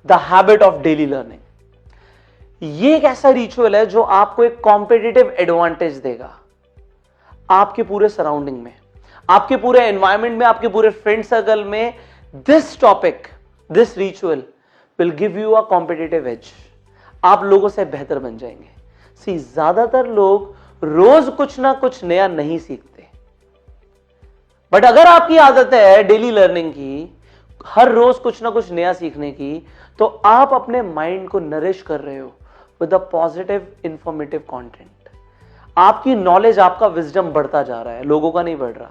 The habit of daily learning. ये एक ऐसा रिचुअल है जो आपको एक कॉम्पिटिटिव एडवांटेज देगा आपके पूरे सराउंडिंग में, आपके पूरे एनवायरमेंट में, आपके पूरे फ्रेंड सर्कल में। This topic, this ritual will give you a competitive as. आप लोगों से बेहतर बन जाएंगे। सी, ज्यादातर लोग रोज कुछ ना कुछ नया नहीं सीखते, बट अगर आपकी आदत है डेली लर्निंग की, हर रोज कुछ ना कुछ नया सीखने की, तो आप अपने माइंड को नरिश कर रहे हो with a positive informative content. आपकी नॉलेज, आपका विजडम बढ़ता जा रहा है, लोगों का नहीं बढ़ रहा।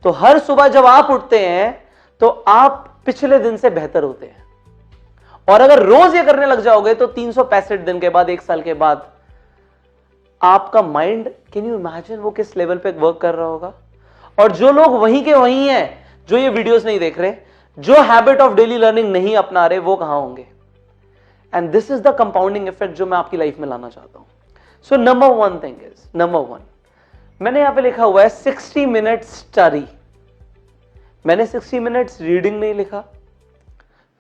तो हर सुबह जब आप उठते हैं तो आप पिछले दिन से बेहतर होते हैं। और अगर रोज ये करने लग जाओगे तो 365 दिन के बाद, एक साल के बाद, आपका माइंड, कैन यू इमेजिन वो किस लेवल पे वर्क कर रहा होगा। और जो लोग वहीं के वहीं हैं, जो ये वीडियोस नहीं देख रहे, जो हैबिट ऑफ डेली लर्निंग नहीं अपना रहे, वो कहां होंगे। And this is the compounding effect जो मैं आपकी लाइफ में लाना चाहता हूं। So number one thing is, number one, मैंने यहां पे लिखा हुआ है 60 मिनट स्टडी। मैंने 60 मिनट्स रीडिंग नहीं लिखा,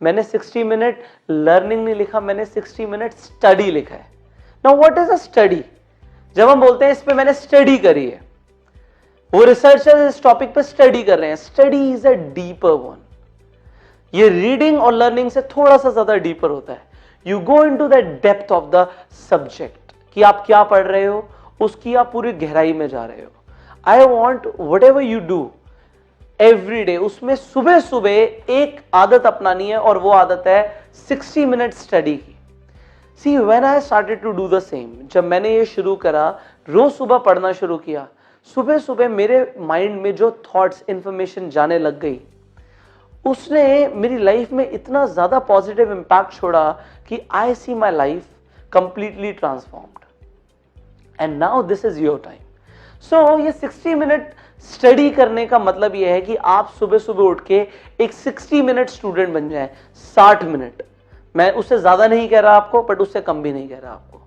मैंने 60 मिनट लर्निंग नहीं लिखा, मैंने 60 मिनट स्टडी लिखा है। Now what is a study? जब हम बोलते हैं इस पे मैंने स्टडी करी है, वो रिसर्चर्स इस टॉपिक पे स्टडी कर रहे हैं, study is a deeper one. ये रीडिंग और लर्निंग से थोड़ा सा ज्यादा डीपर होता है। You go into the depth of the subject, कि आप क्या पढ़ रहे हो, उसकी आप पूरी गहराई में जा रहे हो। I want what ever you do every day, उसमें सुबह सुबह एक आदत अपनानी है, और वो आदत है 60 मिनट स्टडी की। See, when I started to do the same, जब मैंने ये शुरू करा, रोज सुबह पढ़ना शुरू किया, सुबह सुबह मेरे माइंड में जो थॉट्स, इंफॉर्मेशन जाने लग गई, उसने मेरी लाइफ में इतना ज्यादा पॉजिटिव इंपैक्ट छोड़ा कि I see my life completely transformed. And now this is your time. So ये 60 मिनट स्टडी करने का मतलब यह है कि आप सुबह सुबह उठ के एक 60 मिनट स्टूडेंट बन जाए। 60 मिनट, मैं उससे ज्यादा नहीं कह रहा आपको, बट उससे कम भी नहीं कह रहा आपको।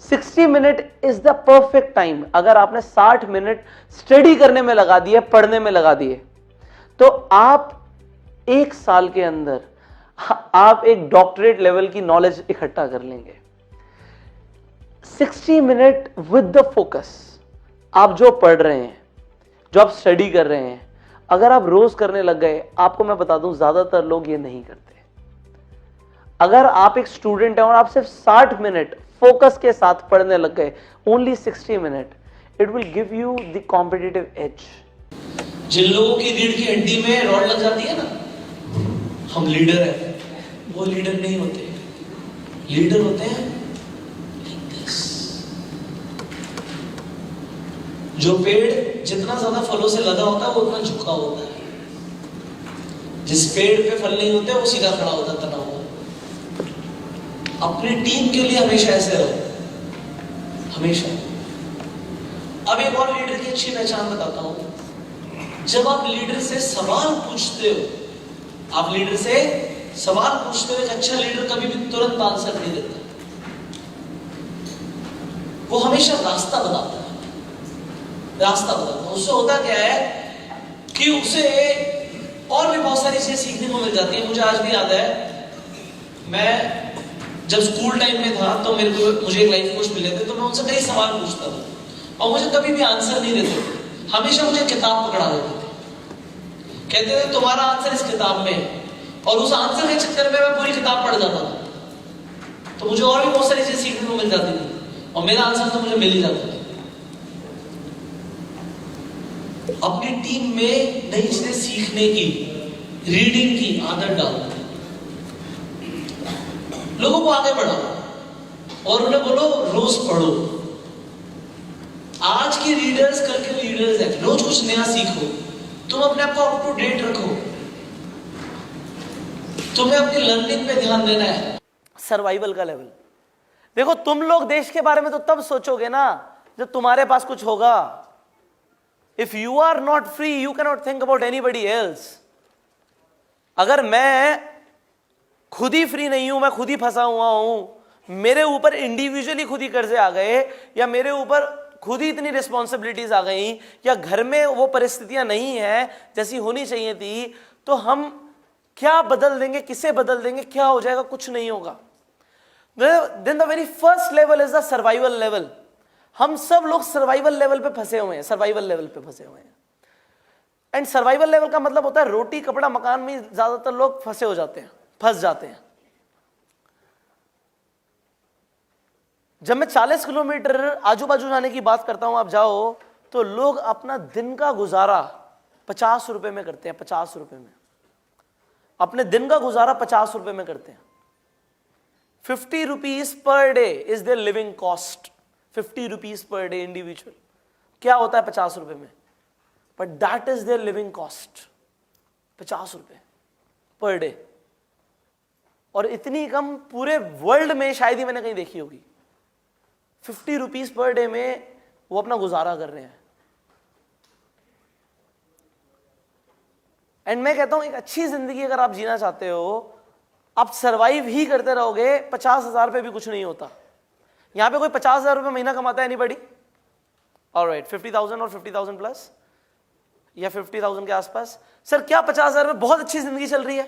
60 minute is the perfect time. अगर आपने 60 मिनट स्टडी करने में लगा दिए, पढ़ने में लगा दिए, तो आप एक साल के अंदर आप एक डॉक्टरेट लेवल की नॉलेज इकट्ठा कर लेंगे। 60 मिनट विद द फोकस। आप जो पढ़ रहे हैं, जो आप स्टडी कर रहे हैं, अगर आप रोज करने लग गए, आपको मैं बता दूं ज्यादातर लोग ये नहीं करते। अगर आप एक स्टूडेंट हैं और आप सिर्फ 60 मिनट फोकस के साथ पढ़ने लग गए, only 60 minute, it will give you the competitive edge. जिन लोगों की रीढ़ की हड्डी में रॉड लग जाती है ना, हम लीडर है, वो लीडर नहीं होते। लीडर होते हैं जो पेड़ जितना ज्यादा फलों से लदा होता है वो उतना झुका होता है। जिस पेड़ पे फल नहीं होते वो सीधा खड़ा होता, तना हुआ। अपनी टीम के लिए हमेशा ऐसे रहो, हमेशा। अब एक और लीडर की अच्छी पहचान बताता हूं। जब आप लीडर से सवाल पूछते हो, आप लीडर से सवाल पूछते हो, एक अच्छा लीडर कभी भी तुरंत आंसर नहीं देता, वो हमेशा रास्ता बताता है। रास्ता बताता है। उससे होता क्या है कि उसे और भी बहुत सारी चीजें सीखने को मिल जाती है। मुझे आज भी याद है, मैं जब स्कूल टाइम में था तो मुझे एक लाइफ कोच मिले थे, तो मैं उनसे कई सवाल पूछता था और मुझे कभी भी आंसर नहीं देते थे। हमेशा मुझे किताब पकड़ा देते थे, कहते थे तुम्हारा आंसर इस किताब में है, और उस आंसर के चक्कर में मैं पूरी किताब पढ़ जाता था। तो मुझे और भी बहुत सारी चीजें सीखने को मिल जाती थी, और मेरा आंसर तो मुझे मिल ही जाता था। अपनी टीम में नई चीजें सीखने की, रीडिंग की आदत डालो, लोगों को आगे बढ़ाओ और उन्हें बोलो रोज पढ़ो। आज के रीडर्स कल के लीडर्स हैं, रोज कुछ नया सीखो। तुम अपने आप को अप टू डेट रखो, तुम्हें अपनी लर्निंग पे ध्यान देना है। सर्वाइवल का लेवल देखो। तुम लोग देश के बारे में तो तब सोचोगे ना जब तुम्हारे पास कुछ होगा। If you are not free, you can not think about anybody else. अगर मैं खुद ही फ्री नहीं हूं, मैं खुद ही फंसा हुआ हूं, मेरे ऊपर इंडिविजुअली खुद ही कर्जे आ गए, या मेरे ऊपर खुद ही इतनी रिस्पॉन्सिबिलिटीज आ गई, या घर में वो परिस्थितियां नहीं है जैसी होनी चाहिए थी, तो हम क्या बदल देंगे, किसे बदल देंगे, क्या हो जाएगा, कुछ नहीं होगा। Then the very first level is the survival level. हम सब लोग सर्वाइवल लेवल पे फंसे हुए हैं, सर्वाइवल लेवल पे फंसे हुए हैं। एंड सर्वाइवल लेवल का मतलब होता है रोटी कपड़ा मकान में ज्यादातर लोग फंसे हो जाते हैं, फंस जाते हैं। जब मैं 40 किलोमीटर आजू बाजू जाने की बात करता हूं, आप जाओ तो लोग अपना दिन का गुजारा 50 रुपए में करते हैं, 50 रुपए में अपने दिन का गुजारा 50 रुपए में करते हैं। 50 rupees per day is their living cost. 50 rupees per day individual, क्या होता है 50 रुपए में, but that is their living cost, 50 रुपए पर डे। और इतनी कम पूरे वर्ल्ड में शायद ही मैंने कहीं देखी होगी। 50 रुपीज पर डे में वो अपना गुजारा कर रहे हैं। एंड मैं कहता हूं एक अच्छी जिंदगी अगर आप जीना चाहते हो, आप सरवाइव ही करते रहोगे, 50,000 पे भी कुछ नहीं होता। यहां पे कोई 50,000 रुपए महीना कमाता है एनीबॉडी? ऑलराइट, 50,000 और 50,000 प्लस या 50,000 के आसपास। सर क्या 50,000 में बहुत अच्छी जिंदगी चल रही है?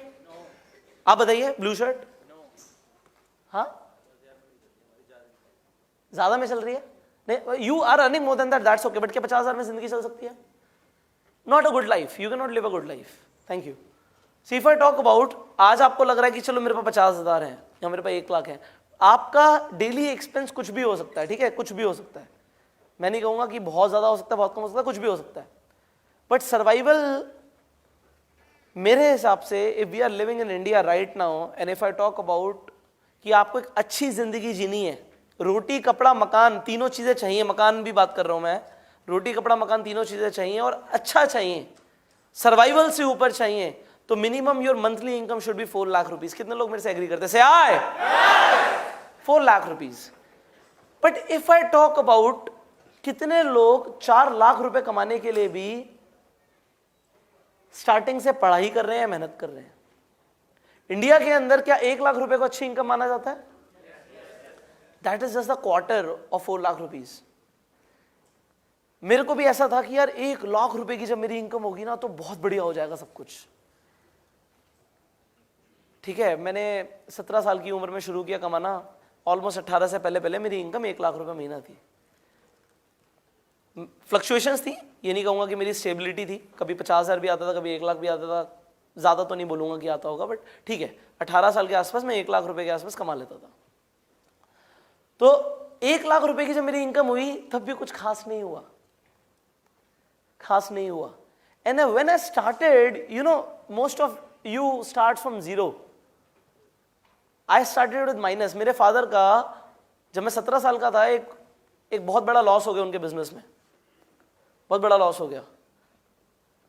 आप बताइए, ब्लू शर्ट। हाँ, ज्यादा में चल रही है? नहीं, you are earning more than that, that's okay, but क्या 50,000 में जिंदगी चल सकती है? Not a good life, you can not live a good life. Thank you. See if I talk about, आज आपको लग रहा है कि चलो मेरे पास 50,000 है या मेरे पास 1 लाख है, आपका डेली एक्सपेंस कुछ भी हो सकता है, ठीक है, कुछ भी हो सकता है। मैं नहीं कहूंगा कि बहुत ज्यादा हो सकता है, बहुत कम हो सकता है, कुछ भी हो सकता है। बट सर्वाइवल मेरे हिसाब से, if we are living in India right now, and if I talk about कि आपको एक अच्छी जिंदगी जीनी है, रोटी कपड़ा मकान तीनों चीजें चाहिए, मकान भी बात कर रहा हूं मैं, रोटी कपड़ा मकान तीनों चीजें चाहिए और अच्छा चाहिए, सर्वाइवल से ऊपर चाहिए, तो minimum your monthly income should be 4 lakh rupees. कितने लोग मेरे से एग्री करते हैं? से आए 4 lakh rupees. But if I talk about कितने लोग 4 लाख रुपए कमाने के लिए भी स्टार्टिंग से पढ़ाई कर रहे हैं, मेहनत कर रहे हैं? इंडिया के अंदर क्या 1 लाख रुपए को अच्छी इनकम माना जाता है? That is just the quarter of 4 lakh rupees. मेरे को भी ऐसा था कि यार 1 लाख रुपए की जब मेरी इनकम होगी ना तो बहुत बढ़िया हो जाएगा सब कुछ। ठीक है, मैंने 17 साल की उम्र में शुरू किया कमाना, ऑलमोस्ट 18 से पहले मेरी इनकम 1 लाख रुपए महीना थी। फ्लक्चुएशंस थी, ये नहीं कहूंगा कि मेरी स्टेबिलिटी थी, कभी 50,000 भी आता था, कभी 1 लाख भी आता था, ज्यादा तो नहीं बोलूंगा कि आता होगा, बट ठीक है, 18 साल के आसपास मैं 1 लाख रुपए के आसपास कमा लेता था। तो 1 लाख रुपए की जब मेरी इनकम हुई तब भी कुछ खास नहीं हुआ, खास नहीं हुआ। And when I started, you know, most of you start from zero, I started with minus. मेरे फादर का जब मैं 17 साल का था, एक बहुत बड़ा लॉस हो गया उनके बिजनेस में, बहुत बड़ा लॉस हो गया।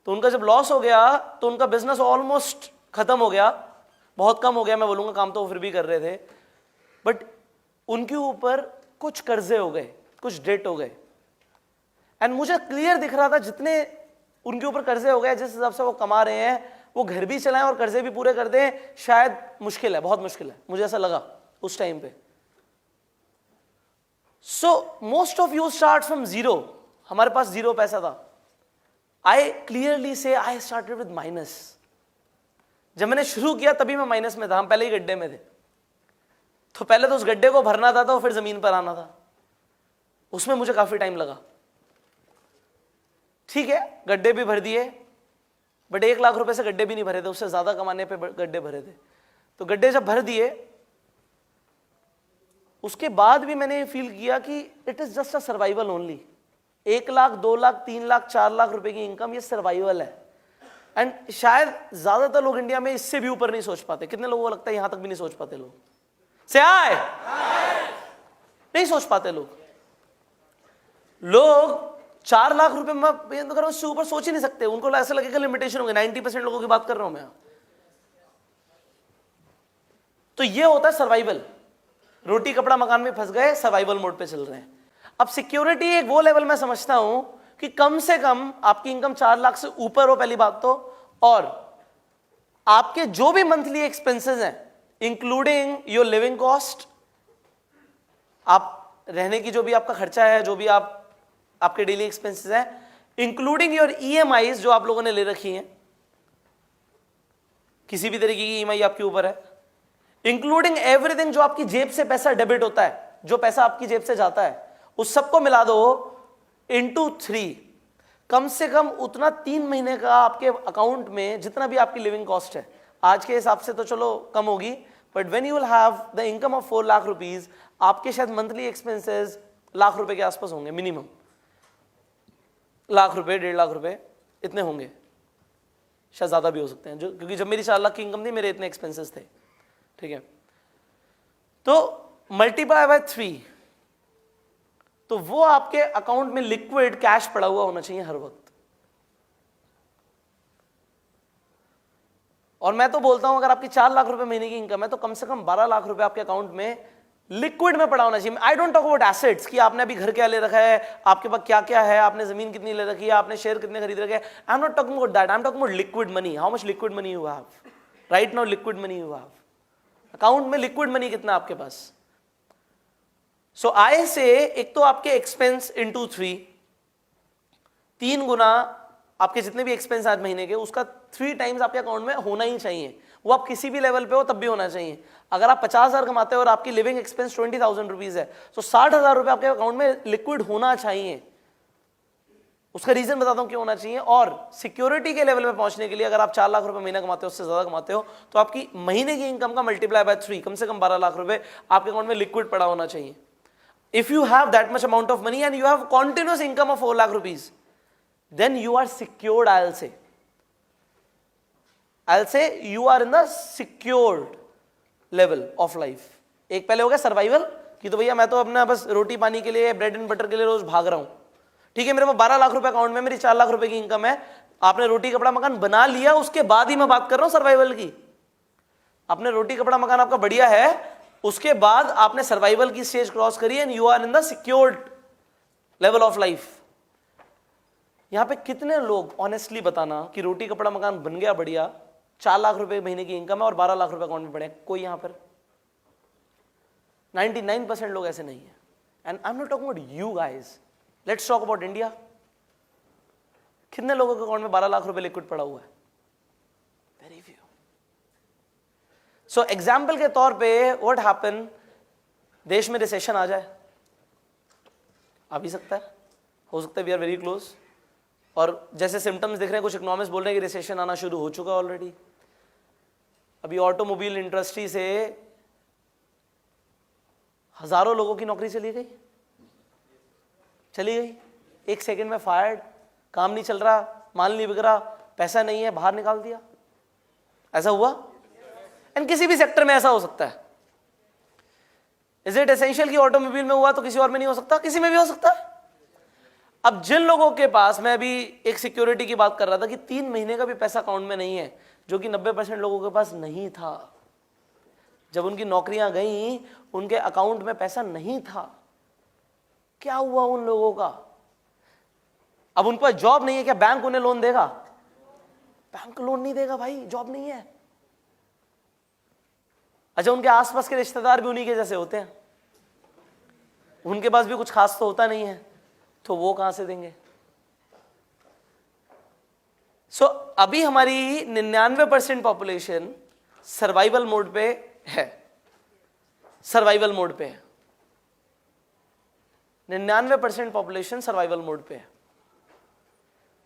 तो उनका जब लॉस हो गया तो उनका बिजनेस ऑलमोस्ट खत्म हो गया, बहुत कम हो गया मैं बोलूंगा, काम तो वो फिर भी कर रहे थे, बट उनके ऊपर कुछ कर्जे हो गए, कुछ डेट हो गए। एंड मुझे क्लियर दिख रहा था जितने उनके ऊपर कर्जे हो गए, जिस हिसाब से वो कमा रहे हैं, वो घर भी चलाएं और कर्जे भी पूरे कर दें, शायद मुश्किल है, बहुत मुश्किल है, मुझे ऐसा लगा उस टाइम पे। So most of you start from zero. हमारे पास जीरो पैसा था। आई क्लियरली से आई स्टार्टेड विद माइनस। जब मैंने शुरू किया तभी मैं माइनस में था, हम पहले ही गड्ढे में थे। तो पहले तो उस गड्ढे को भरना था, तो फिर जमीन पर आना था, उसमें मुझे काफी टाइम लगा। ठीक है, गड्ढे भी भर दिए, बट 1 लाख रुपए से गड्ढे भी नहीं भरे थे, उससे ज्यादा कमाने पे गड्ढे भरे थे। तो गड्ढे जब भर दिए, उसके बाद भी मैंने फील किया कि it is just a survival only. 1 lakh, 2 lakh, 3 lakh, 4 lakh रुपए की इनकम, ये सर्वाइवल है। एंड शायद ज्यादातर लोग इंडिया में इससे भी ऊपर नहीं सोच पाते। कितने लोगों को लगता है यहां तक भी नहीं सोच पाते लोग? से आए नहीं सोच पाते लोग। 4 लाख रुपए में उससे ऊपर सोच ही नहीं सकते, उनको ऐसा लगेगा लिमिटेशन होंगे। 90% लोगों की बात कर रहा हूं मैं। तो ये होता है सर्वाइवल। रोटी कपड़ा मकान में फंस गए, सर्वाइवल मोड पे चल रहे हैं। अब सिक्योरिटी एक वो लेवल मैं समझता हूं कि कम से कम आपकी इनकम 4 लाख से ऊपर हो, पहली बात तो, और आपके जो भी मंथली एक्सपेंसेस हैं, इंक्लूडिंग योर लिविंग कॉस्ट, आप रहने की जो भी आपका खर्चा है, जो भी आपके डेली एक्सपेंसेस हैं, इंक्लूडिंग योर ईएमआईज जो आप लोगों ने ले रखी हैं, किसी भी तरीके की ईएमआई आपके ऊपर है, इंक्लूडिंग एवरीथिंग जो आपकी जेब से पैसा डेबिट होता है, जो पैसा आपकी जेब से जाता है, उस सबको मिला दो इंटू 3, कम से कम उतना 3 महीने का आपके अकाउंट में जितना भी आपकी लिविंग कॉस्ट है, आज के हिसाब से तो चलो कम होगी, but when you will have the income of 4 lakh rupees, आपके शायद मंथली एक्सपेंसेस लाख रुपए के आसपास होंगे मिनिमम, लाख रुपए 1.5 लाख रुपए इतने होंगे, शायद ज्यादा भी हो सकते हैं, जो क्योंकि जब मेरी 4 लाख की इनकम थी मेरे इतने एक्सपेंसेस थे, ठीक है। तो मल्टीप्लाई बाय 3, तो वो आपके अकाउंट में लिक्विड कैश पड़ा हुआ होना चाहिए हर वक्त। और मैं तो बोलता हूं अगर आपकी 4 लाख रुपए महीने की इनकम है तो कम से कम 12 लाख रुपए आपके अकाउंट में लिक्विड में पड़ा होना चाहिए। I don't talk about assets कि आपने अभी घर क्या ले रखा है, आपके पास क्या क्या है, आपने जमीन कितनी ले रखी है, आपने शेयर कितने खरीद रखे हैं। I am not talking about that, I am talking about liquid money. How much liquid money you have right now, liquid money you have, account में लिक्विड मनी कितना आपके पास। सो आय से एक तो आपके एक्सपेंस इंटू 3 गुना आपके जितने भी एक्सपेंस आज महीने के, उसका 3 टाइम्स आपके अकाउंट में होना ही चाहिए। वो आप किसी भी लेवल पे हो तब भी होना चाहिए। अगर आप 50,000 कमाते हो और आपकी लिविंग एक्सपेंस 20,000 रुपीज है, तो 60,000 रुपए आपके अकाउंट में लिक्विड होना चाहिए। उसका रीजन बताता हूं क्यों होना चाहिए। और सिक्योरिटी के लेवल में पहुंचने के लिए अगर आप 4 लाख रुपए महीना कमाते हो, उससे ज्यादा कमाते हो, तो आपकी महीने की इनकम का मल्टीप्लाई बाय 3, कम से कम 12 लाख रुपए आपके अकाउंट में लिक्विड पड़ा होना चाहिए। If you have that much amount of money and you have continuous income of 4 lakh rupees, then you are secured, I'll say you are in the secured level of life. एक पहले हो गया survival कि तो भैया मैं तो अपना बस रोटी पानी के लिए, ब्रेड एंड बटर के लिए रोज भाग रहा हूं, ठीक है, मेरे पास 12 लाख रुपए अकाउंट में, मेरी 4 लाख रुपए की इनकम है, आपने रोटी कपड़ा मकान बना लिया, उसके बाद ही मैं बात कर रहा हूं सर्वाइवल की। आपने रोटी कपड़ा मकान आपका बढ़िया है, उसके बाद आपने सर्वाइवल की स्टेज क्रॉस करी and you are in the secured level of life. यहां पे कितने लोग ऑनेस्टली बताना कि रोटी कपड़ा मकान बन गया बढ़िया, 4 लाख रुपए महीने की इनकम है और 12 लाख रुपए अकाउंट में पड़े, कोई यहां पर 99% लोग ऐसे नहीं है। And I am not talking about you guys, let's talk about India. कितने लोगों के अकाउंट में 12 लाख रुपए लिक्विड पड़ा हुआ है? Very few. सो एग्जाम्पल के तौर पे व्हाट हैपन, देश में रिसेशन आ जाए, आ भी सकता है, हो सकता है, वी आर वेरी क्लोज। और जैसे सिम्टम्स दिख रहे हैं, कुछ इकोनॉमिस्ट बोल रहे हैं कि रिसेशन आना शुरू हो चुका है ऑलरेडी। अभी ऑटोमोबाइल इंडस्ट्री से हजारों लोगों की नौकरी चली गई, एक सेकंड में फायर्ड, काम नहीं चल रहा, माल नहीं बिक रहा, पैसा नहीं है, बाहर निकाल दिया। ऐसा हुआ, एंड किसी भी सेक्टर में ऐसा हो सकता है। इज इट एसेंशियल कि ऑटोमोबाइल में हुआ तो किसी और में नहीं हो सकता? किसी में भी हो सकता है। अब जिन लोगों के पास, मैं अभी एक सिक्योरिटी की बात कर रहा था कि 3 महीने का भी पैसा अकाउंट में नहीं है, जो कि 90% लोगों के पास नहीं था। जब उनकी नौकरियां गई, उनके अकाउंट में पैसा नहीं था। क्या हुआ उन लोगों का? अब उन पर जॉब नहीं है, क्या बैंक उन्हें लोन देगा? बैंक लोन नहीं देगा भाई, जॉब नहीं है। अच्छा, उनके आसपास के रिश्तेदार भी उन्हीं के जैसे होते हैं, उनके पास भी कुछ खास तो होता नहीं है, तो वो कहां से देंगे? सो अभी हमारी 99% पॉपुलेशन सर्वाइवल मोड पे है, सर्वाइवल मोड पे है। 99% पॉपुलेशन सर्वाइवल मोड पे है।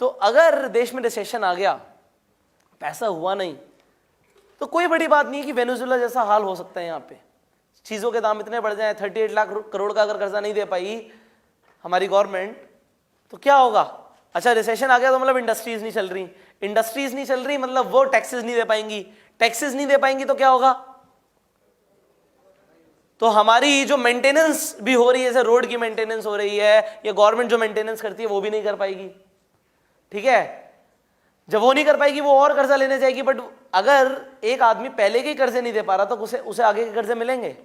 तो अगर देश में रिसेशन आ गया, पैसा हुआ नहीं, तो कोई बड़ी बात नहीं है कि वेनेजुएला जैसा हाल हो सकता है। यहां पे चीजों के दाम इतने बढ़ जाएं, 38 लाख करोड़ का अगर कर्जा नहीं दे पाई हमारी गवर्नमेंट, तो क्या होगा? अच्छा, रिसेशन आ गया तो मतलब इंडस्ट्रीज नहीं चल रही, इंडस्ट्रीज नहीं चल रही मतलब वो टैक्सेस नहीं दे पाएंगी, टैक्सेस नहीं दे पाएंगी तो क्या होगा? तो हमारी जो मेंटेनेंस भी हो रही है, जैसे रोड की मेंटेनेंस हो रही है, या गवर्नमेंट जो मेंटेनेंस करती है वो भी नहीं कर पाएगी। ठीक है, जब वो नहीं कर पाएगी वो और कर्जा लेने जाएगी। बट अगर एक आदमी पहले के कर्जे नहीं दे पा रहा तो उसे आगे के कर्जे मिलेंगे?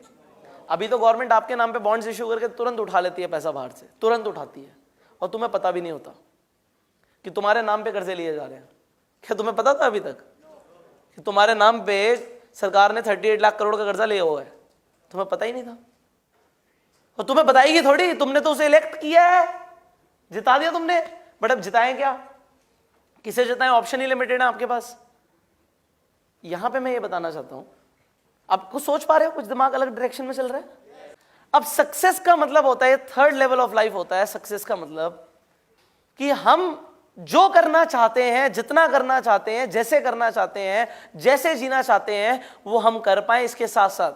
अभी तो गवर्नमेंट आपके नाम पे बॉन्ड्स इश्यू करके तुरंत उठा लेती है पैसा बाहर से, तुरंत उठाती है, और तुम्हें पता भी नहीं होता कि तुम्हारे नाम पे कर्जे लिए जा रहे हैं। क्या तुम्हें पता था अभी तक कि तुम्हारे नाम पे सरकार ने 38 लाख करोड़ का कर्जा लिया हुआ है? तुम्हें पता ही नहीं था। और तुम्हें बताएगी थोड़ी, तुमने तो उसे इलेक्ट किया है, जिता दिया तुमने, बट अब जिताएं क्या, किसे जिताएं? ऑप्शन ही लिमिटेड है आपके पास। यहां पे मैं ये बताना चाहता हूं, आप कुछ सोच पा रहे हो, कुछ दिमाग अलग डायरेक्शन में चल रहा है। अब सक्सेस का मतलब होता है, थर्ड लेवल ऑफ लाइफ होता है सक्सेस का मतलब कि हम जो करना चाहते हैं, जितना करना चाहते हैं, जैसे करना चाहते हैं, जैसे जीना चाहते हैं, वो हम कर पाए। इसके साथ साथ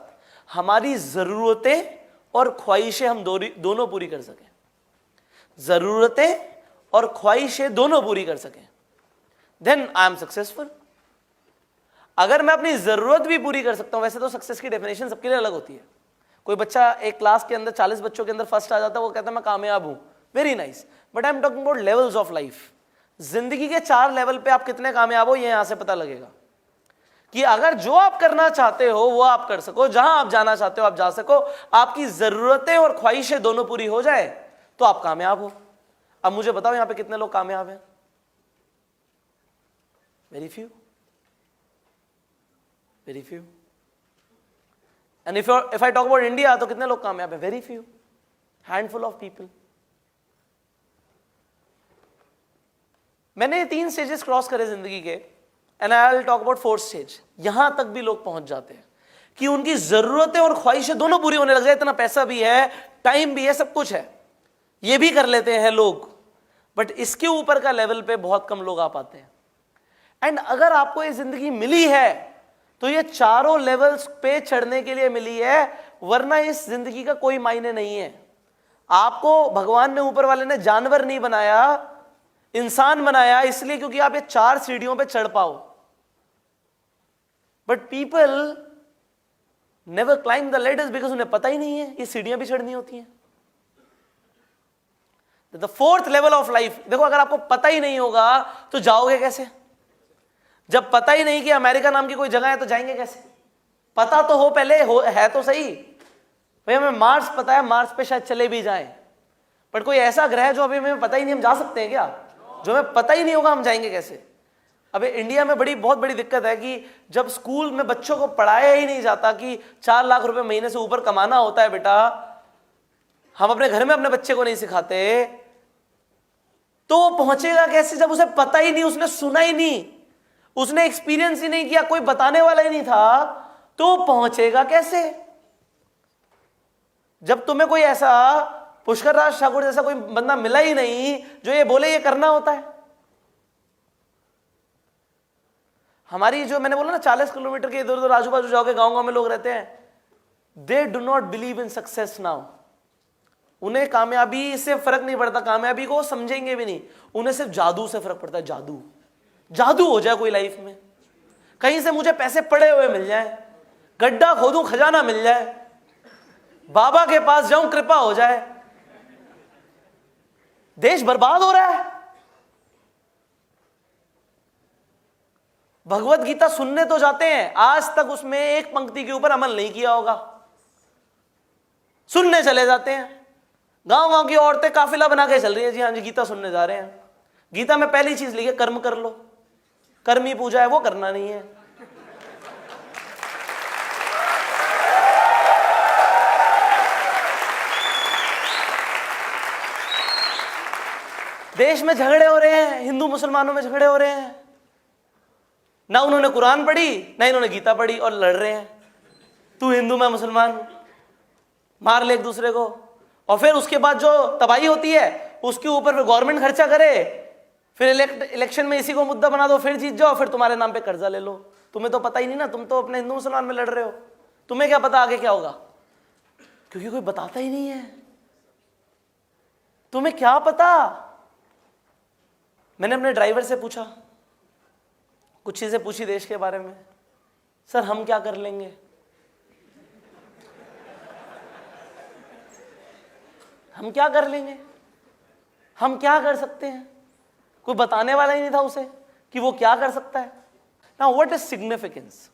हमारी जरूरतें और ख्वाहिशें हम दोनों पूरी कर सकें। जरूरतें और ख्वाहिशें दोनों पूरी कर सकें, देन आई एम सक्सेसफुल। अगर मैं अपनी जरूरत भी पूरी कर सकता हूं, वैसे तो सक्सेस की डेफिनेशन सबके लिए अलग होती है। कोई बच्चा एक क्लास के अंदर 40 बच्चों के अंदर फर्स्ट आ जाता है, वो कहता है मैं कामयाब हूं, very nice, but I am talking about levels of life. जिंदगी के 4 लेवल पे आप कितने कामयाब हो, ये यहां से पता लगेगा कि अगर जो आप करना चाहते हो वो आप कर सको, जहां आप जाना चाहते हो आप जा सको, आपकी जरूरतें और ख्वाहिशें दोनों पूरी हो जाए, तो आप कामयाब हो। अब मुझे बताओ यहां पे कितने लोग कामयाब हैं? Very few, very few. And if I talk about India, तो कितने लोग कामयाब हैं? Very few, handful of people. मैंने 3 स्टेजेस क्रॉस करे जिंदगी के, and I will talk about 4th stage. यहां तक भी लोग पहुंच जाते हैं कि उनकी जरूरतें और ख्वाहिशें दोनों पूरी होने लग जाए, इतना पैसा भी है, टाइम भी है, सब कुछ है, ये भी कर लेते हैं लोग, बट इसके ऊपर का लेवल पे बहुत कम लोग आ पाते हैं। एंड अगर आपको ये जिंदगी मिली है तो ये चारों लेवल्स पे चढ़ने के लिए मिली है, वरना इस जिंदगी का कोई मायने नहीं है। आपको भगवान ने, ऊपर वाले ने जानवर नहीं बनाया, इंसान बनाया इसलिए क्योंकि आप ये 4 सीढ़ियों पे चढ़ पाओ। But people never climb the ladders because उन्हें पता ही नहीं है ये सीढ़ियां भी चढ़नी होती हैं। The 4th level of life, देखो अगर आपको पता ही नहीं होगा तो जाओगे कैसे? जब पता ही नहीं कि अमेरिका नाम की कोई जगह है तो जाएंगे कैसे? पता तो हो पहले, है तो सही भाई, हमें मार्स पता है, मार्स पे शायद चले भी जाएं, बट कोई ऐसा ग्रह जो अभी हमें पता ही नहीं, हम जा सकते हैं क्या? जो हमें पता ही नहीं होगा हम जाएंगे कैसे? अबे इंडिया में बहुत बड़ी दिक्कत है कि जब स्कूल में बच्चों को पढ़ाया ही नहीं जाता कि 4 लाख रुपए महीने से ऊपर कमाना होता है बेटा, हम अपने घर में अपने बच्चे को नहीं सिखाते, तो वो पहुंचेगा कैसे जब उसे पता ही नहीं, उसने सुना ही नहीं, उसने एक्सपीरियंस ही नहीं किया, कोई बताने वाला ही नहीं था, तो पहुंचेगा कैसे? जब तुम्हें कोई ऐसा पुष्कर राज ठाकुर जैसा कोई बंदा मिला ही नहीं जो ये बोले ये करना होता है। हमारी जो मैंने बोला ना 40 किलोमीटर के इधर उधर आजू बाजू जाओगे, गांव गांव में लोग रहते हैं, they do not believe in success now. उन्हें कामयाबी से फर्क नहीं पड़ता, कामयाबी को समझेंगे भी नहीं, उन्हें सिर्फ जादू से फर्क पड़ता है। जादू, जादू हो जाए कोई लाइफ में, कहीं से मुझे पैसे पड़े हुए मिल जाए, गड्ढा खोदूं खजाना मिल जाए, बाबा के पास जाऊं कृपा हो जाए। देश बर्बाद हो रहा है, भगवत गीता सुनने तो जाते हैं, आज तक उसमें एक पंक्ति के ऊपर अमल नहीं किया होगा, सुनने चले जाते हैं। गांव गांव की औरतें काफिला बना के चल रही है, जी हाँ जी गीता सुनने जा रहे हैं। गीता में पहली चीज लिखी है कर्म कर लो, कर्मी पूजा है वो करना नहीं है। देश में झगड़े हो रहे हैं, हिंदू मुसलमानों में झगड़े हो रहे हैं, ना उन्होंने कुरान पढ़ी ना इन्होंने गीता पढ़ी और लड़ रहे हैं, तू हिंदू मैं मुसलमान, मार ले एक दूसरे को। और फिर उसके बाद जो तबाही होती है उसके ऊपर फिर गवर्नमेंट खर्चा करे, फिर इलेक्शन में इसी को मुद्दा बना दो, फिर जीत जाओ, फिर तुम्हारे नाम पे कर्जा ले लो। तुम्हें तो पता ही नहीं ना, तुम तो अपने हिंदू मुसलमान में लड़ रहे हो, तुम्हें क्या पता आगे क्या होगा, क्योंकि कोई बताता ही नहीं है। तुम्हें क्या पता? मैंने अपने ड्राइवर से पूछा, कुछ चीजें पूछी देश के बारे में, सर हम क्या कर लेंगे? हम क्या कर लेंगे, हम क्या कर सकते हैं? कोई बताने वाला ही नहीं था उसे कि वो क्या कर सकता है। Now what is significance?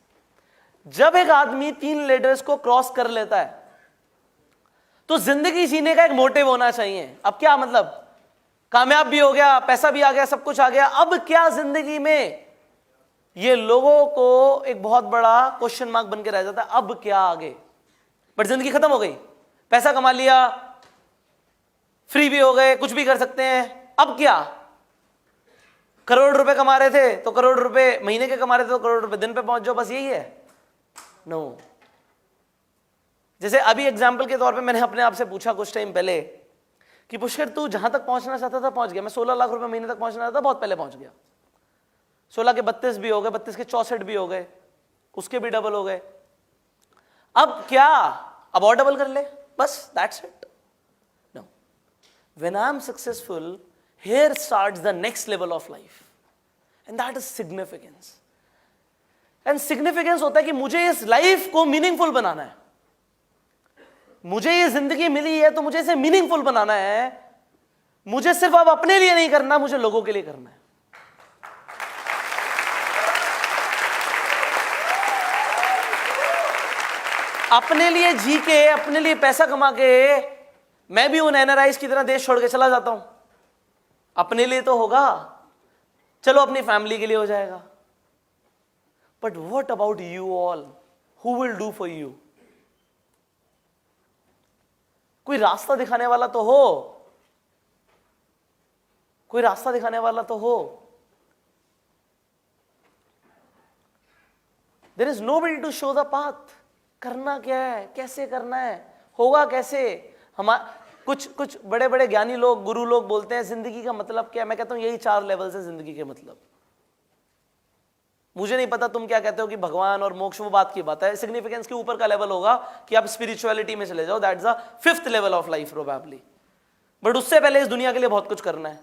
जब एक आदमी 3 लेडर्स को क्रॉस कर लेता है तो जिंदगी जीने का एक मोटिव होना चाहिए। अब क्या मतलब, कामयाब भी हो गया, पैसा भी आ गया, सब कुछ आ गया, अब क्या जिंदगी में? ये लोगों को एक बहुत बड़ा क्वेश्चन मार्क बन के रह जाता है, अब क्या आगे? बट जिंदगी खत्म हो गई, पैसा कमा लिया, फ्री भी हो गए, कुछ भी कर सकते हैं, अब क्या? करोड़ रुपए कमा रहे थे तो करोड़ रुपए महीने के कमा रहे थे तो करोड़ रुपए दिन पे पहुंच जाओ, बस यही है? नो। जैसे अभी एग्जाम्पल के तौर पे मैंने अपने आप से पूछा कुछ टाइम पहले कि पुष्कर तू जहां तक पहुंचना चाहता था पहुंच गया। मैं 16 लाख रुपए महीने तक पहुंचना चाहता था, बहुत पहले पहुंच गया। 16 के 32 भी हो गए, 32 के 64 भी हो गए, उसके भी डबल हो गए। अब क्या? अब और डबल कर ले, बस, that's it. No, when I am successful, here starts the next level of life, and that is significance. And significance होता है कि मुझे इस लाइफ को मीनिंगफुल बनाना है। मुझे ये जिंदगी मिली है तो मुझे इसे मीनिंगफुल बनाना है। मुझे सिर्फ अब अपने लिए नहीं करना, मुझे लोगों के लिए करना है। अपने लिए जी के, अपने लिए पैसा कमा के मैं भी उन एनआरआईज की तरह देश छोड़ के चला जाता हूं। अपने लिए तो होगा, चलो अपनी फैमिली के लिए हो जाएगा, but what about you all? Who will do for you? कोई रास्ता दिखाने वाला तो हो, कोई रास्ता दिखाने वाला तो हो। There is nobody to show the path. करना क्या है, कैसे करना है, होगा कैसे? कुछ बड़े बड़े ज्ञानी लोग, गुरु लोग बोलते हैं जिंदगी का मतलब क्या है। मैं कहता हूं यही 4 लेवल्स है जिंदगी के मतलब। मुझे नहीं पता तुम क्या कहते हो कि भगवान और मोक्ष, वो बात की बात है। सिग्निफिकेंस के ऊपर का लेवल होगा कि आप स्पिरिचुअलिटी में चले जाओ, that's the 5th level of life probably. But उससे पहले इस दुनिया के लिए बहुत कुछ करना है।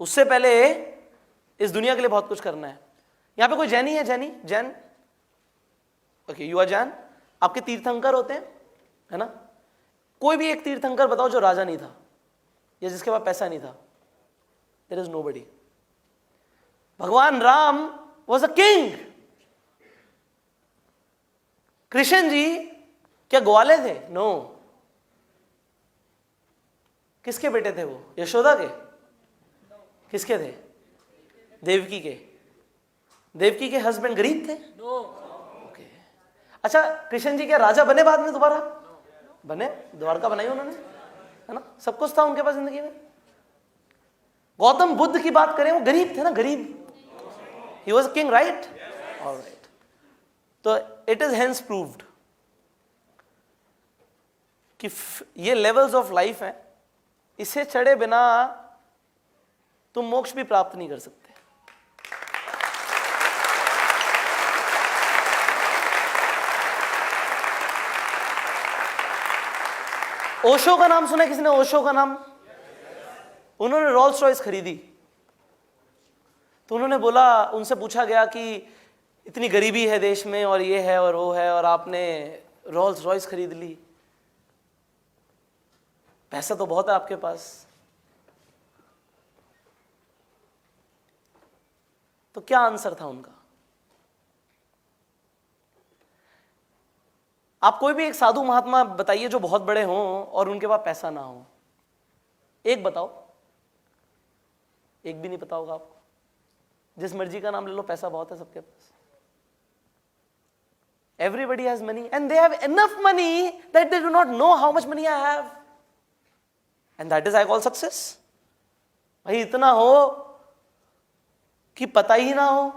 उससे पहले इस दुनिया के लिए बहुत कुछ करना है। यहां पे कोई जैनी है? Jain? Okay, you are Jain. आपके तीर्थंकर होते हैं, है ना? कोई भी एक तीर्थंकर बताओ जो राजा नहीं था या जिसके पास पैसा नहीं था। There is nobody. भगवान Ram was a king. Krishna ji क्या ग्वाले थे? नो। किसके बेटे थे वो? यशोदा के? किसके थे? देवकी के। देवकी के हस्बैंड गरीब थे? ओके। अच्छा, कृष्ण जी क्या राजा बने बाद में दोबारा? बने, द्वारका बनाई उन्होंने, है ना? सब कुछ था उनके पास जिंदगी में। गौतम बुद्ध की बात करें, वो गरीब थे ना, गरीब। He was a king, right? All right. तो it is hence proved कि ये levels of life हैं, इसे चढ़े बिना तुम मोक्ष भी प्राप्त नहीं कर सकते। ओशो का नाम सुना है किसी ने? ओशो का नाम? उन्होंने रोल्स रॉयस खरीदी तो उन्होंने बोला, उनसे पूछा गया कि इतनी गरीबी है देश में और ये है और वो है और आपने रोल्स रॉयस खरीद ली, पैसा तो बहुत है आपके पास। तो क्या आंसर था उनका? आप कोई भी एक साधु महात्मा बताइए जो बहुत बड़े हों और उनके पास पैसा ना हो, एक बताओ। एक भी नहीं पता होगा आपको। जिस मर्जी का नाम ले लो, पैसा बहुत है सबके पास। Everybody has money and they have enough money that they do not know how much money I have, and that is I call success। भाई इतना हो कि पता ही ना हो।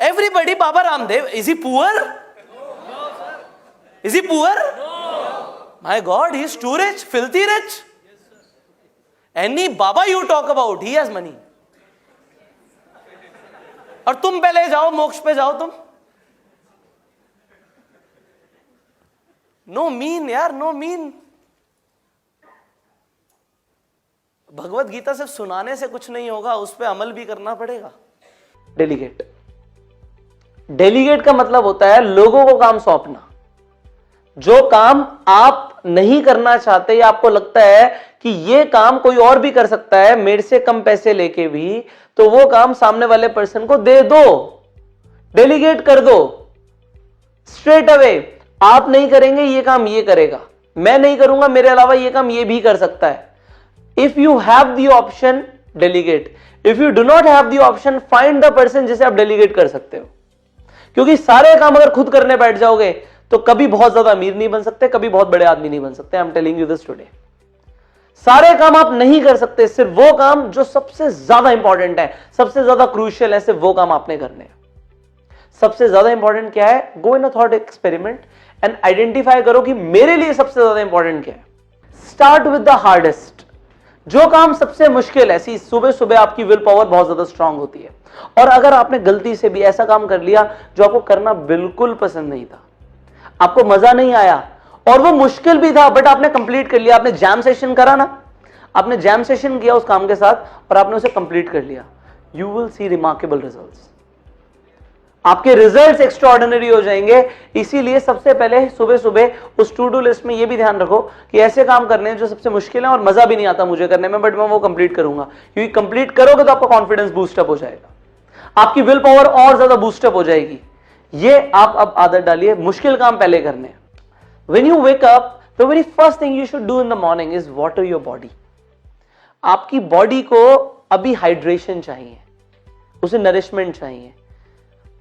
Everybody, Baba Ramdev, is he poor? No, sir. Is he poor? No. My God, he is too rich, filthy rich. Yes, sir. Any Baba you talk about, he has money. और तुम पहले जाओ, मोक्ष पे जाओ तुम। नो मीन यार, no mean. Bhagavad Gita सिर्फ सुनाने से कुछ नहीं होगा, उस पर अमल भी करना पड़ेगा। डेलीगेट। डेलीगेट का मतलब होता है लोगों को काम सौंपना। जो काम आप नहीं करना चाहते या आपको लगता है कि ये काम कोई और भी कर सकता है मेरे से कम पैसे लेके भी, तो वो काम सामने वाले पर्सन को दे दो, डेलीगेट कर दो स्ट्रेट अवे। आप नहीं करेंगे ये काम ये करेगा, मैं नहीं करूंगा मेरे अलावा ये काम ये भी कर सकता है। If you have the option, delegate. If you do not have the option, find the person जिसे आप डेलीगेट कर सकते हो। क्योंकि सारे काम अगर खुद करने बैठ जाओगे तो कभी बहुत ज्यादा अमीर नहीं बन सकते, कभी बहुत बड़े आदमी नहीं बन सकते। I am telling you this today. सारे काम आप नहीं कर सकते, सिर्फ वो काम जो सबसे ज्यादा इंपॉर्टेंट है, सबसे ज्यादा क्रूशियल है, सिर्फ वो काम आपने करने हैं। सबसे ज्यादा इंपॉर्टेंट क्या है? Go in a thought experiment and identify करो कि मेरे लिए सबसे ज्यादा इंपॉर्टेंट क्या है। Start with the hardest. जो काम सबसे मुश्किल है, सी सुबह सुबह आपकी विल पावर बहुत ज्यादा स्ट्रांग होती है, और अगर आपने गलती से भी ऐसा काम कर लिया जो आपको करना बिल्कुल पसंद नहीं था, आपको मजा नहीं आया और वो मुश्किल भी था, बट आपने कंप्लीट कर लिया। आपने जैम सेशन करा ना, आपने जैम सेशन किया उस काम के साथ और आपने उसे कंप्लीट कर लिया, you will see remarkable results. आपके रिजल्ट्स एक्स्ट्राऑर्डिनरी हो जाएंगे। इसीलिए सबसे पहले सुबह सुबह उस टू डू लिस्ट में यह भी ध्यान रखो कि ऐसे काम करने हैं जो सबसे मुश्किल है और मजा भी नहीं आता मुझे करने में, बट मैं वो कंप्लीट करूंगा। क्योंकि कंप्लीट करोगे तो आपका कॉन्फिडेंस बूस्टअप हो जाएगा, आपकी विल पावर और ज्यादा बूस्टअप हो जाएगी। ये आप अब आदत डालिए, मुश्किल काम पहले करने हैं। When you wake up, the very first thing you should do in the morning is water your body. आपकी बॉडी को अभी हाइड्रेशन चाहिए, उसे नरिशमेंट चाहिए।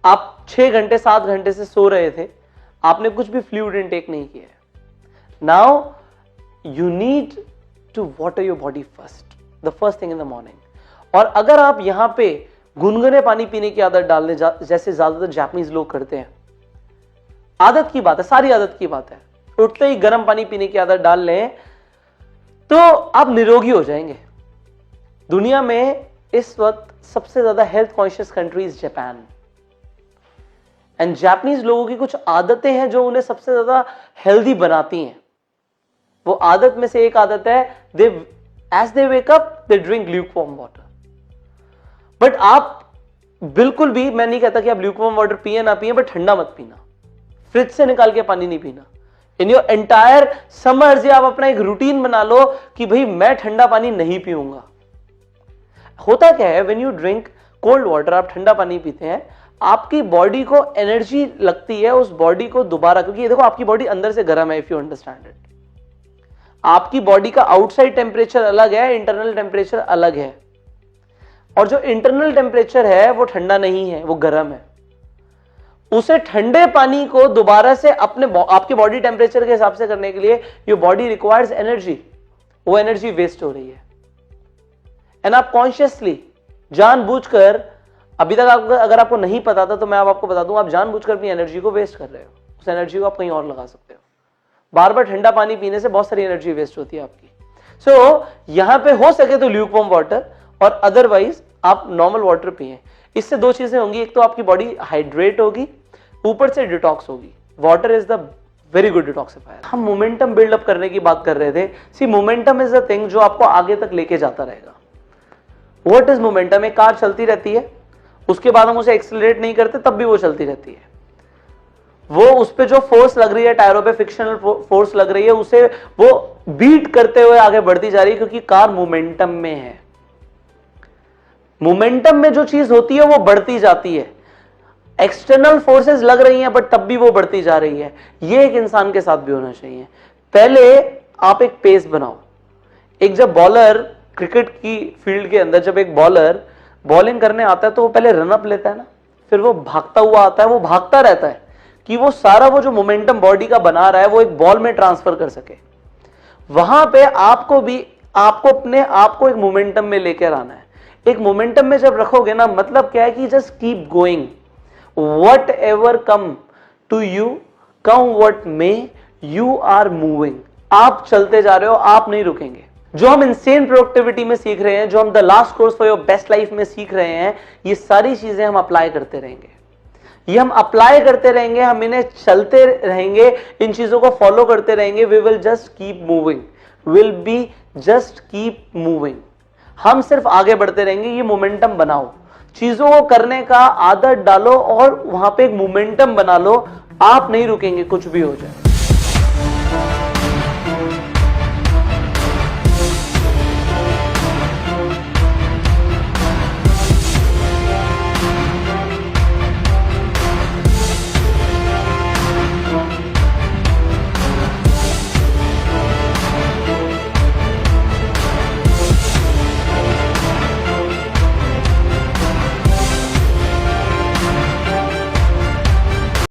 आप 6 घंटे 7 घंटे से सो रहे थे, आपने कुछ भी फ्लूइड इनटेक नहीं किया है। Now you need to water your body first, the first thing in the morning. और अगर आप यहां पे गुनगुने पानी पीने की आदत डालने जैसे ज्यादातर जापानीज लोग करते हैं, आदत की बात है, सारी आदत की बात है, उठते ही गर्म पानी पीने की आदत डाल लें तो आप निरोगी हो जाएंगे। दुनिया में इस वक्त सबसे ज्यादा health conscious country is Japan, and Japanese लोगों की कुछ आदतें हैं जो उन्हें सबसे ज्यादा हेल्दी बनाती हैं। वो आदत में से एक आदत है, they as they wake up they drink lukewarm water. But आप बिल्कुल भी, मैं नहीं कहता कि आप ल्यूकवार्म वाटर पिए ना पिए, बट ठंडा मत पीना, फ्रिज से निकाल के पानी नहीं पीना। इन योर एंटायर समर्स आप अपना एक रूटीन बना लो कि भाई मैं ठंडा पानी नहीं पीऊंगा। होता क्या है, when you drink cold water, आप ठंडा पानी पीते हैं, आपकी बॉडी को एनर्जी लगती है उस बॉडी को दोबारा, क्योंकि देखो आपकी बॉडी अंदर से गर्म है, इफ यू अंडरस्टैंड इट। आपकी बॉडी का आउटसाइड टेम्परेचर अलग है, इंटरनल टेम्परेचर अलग है, और जो इंटरनल टेम्परेचर है वो ठंडा नहीं है, वो गर्म है। उसे ठंडे पानी को दोबारा से आपके बॉडी टेम्परेचर के हिसाब से करने के लिए योर बॉडी रिक्वायर्स एनर्जी, वो एनर्जी वेस्ट हो रही है। एंड आप कॉन्शियसली जानबूझकर, अभी तक अगर आपको नहीं पता था तो मैं अब आपको बता दूं, आप जानबूझकर अपनी एनर्जी को वेस्ट कर रहे हो। उस एनर्जी को आप कहीं और लगा सकते हो। बार बार ठंडा पानी पीने से बहुत सारी एनर्जी वेस्ट होती है आपकी। सो यहां पे हो सके तो ल्यूकवार्म वाटर, और अदरवाइज आप नॉर्मल वाटर पिए। इससे 2 चीजें होंगी, एक तो आपकी बॉडी हाइड्रेट होगी, ऊपर से डिटॉक्स होगी। Water is the very good detoxifier. हम मोमेंटम बिल्डअप करने की बात कर रहे थे। सी मोमेंटम इज द थिंग जो आपको आगे तक लेके जाता रहेगा। What is momentum? एक कार चलती रहती है, उसके बाद हम उसे एक्सेलरेट नहीं करते तब भी वो चलती रहती है। वो उस पे जो फोर्स लग रही है, टायरों पे फ्रिक्शनल फोर्स लग रही है, उसे वो बीट करते हुए आगे बढ़ती जा रही है, क्योंकि कार मोमेंटम में है। मोमेंटम में जो चीज होती है वो बढ़ती जाती है। एक्सटर्नल फोर्सेस लग रही हैं बट तब भी वो बढ़ती जा रही है। ये एक इंसान के साथ भी होना चाहिए। पहले आप एक पेस बनाओ। एक जब बॉलर क्रिकेट की फील्ड के अंदर, जब एक बॉलर बॉलिंग करने आता है तो वो पहले रन अप लेता है ना, फिर वो भागता हुआ आता है, वो भागता रहता है कि वो सारा वो जो मोमेंटम बॉडी का बना रहा है वो एक बॉल में ट्रांसफर कर सके। वहां पे आपको अपने आप को एक मोमेंटम में लेकर आना है। एक मोमेंटम में जब रखोगे ना, मतलब क्या है कि just keep going, whatever come to you, come what may, you are moving. आप चलते जा रहे हो, आप नहीं रुकेंगे। जो हम इनसेन प्रोडक्टिविटी में सीख रहे हैं, जो हम the last course for your best life में सीख रहे हैं, ये सारी चीजें हम अप्लाई करते रहेंगे। ये हम अप्लाई करते रहेंगे, हम इन्हें चलते रहेंगे, इन चीजों को फॉलो करते रहेंगे। We will just keep moving, will be just keep moving. हम सिर्फ आगे बढ़ते रहेंगे। ये मोमेंटम बनाओ, चीजों को करने का आदत डालो और वहां पे एक मोमेंटम बना लो। आप नहीं रुकेंगे, कुछ भी हो जाए।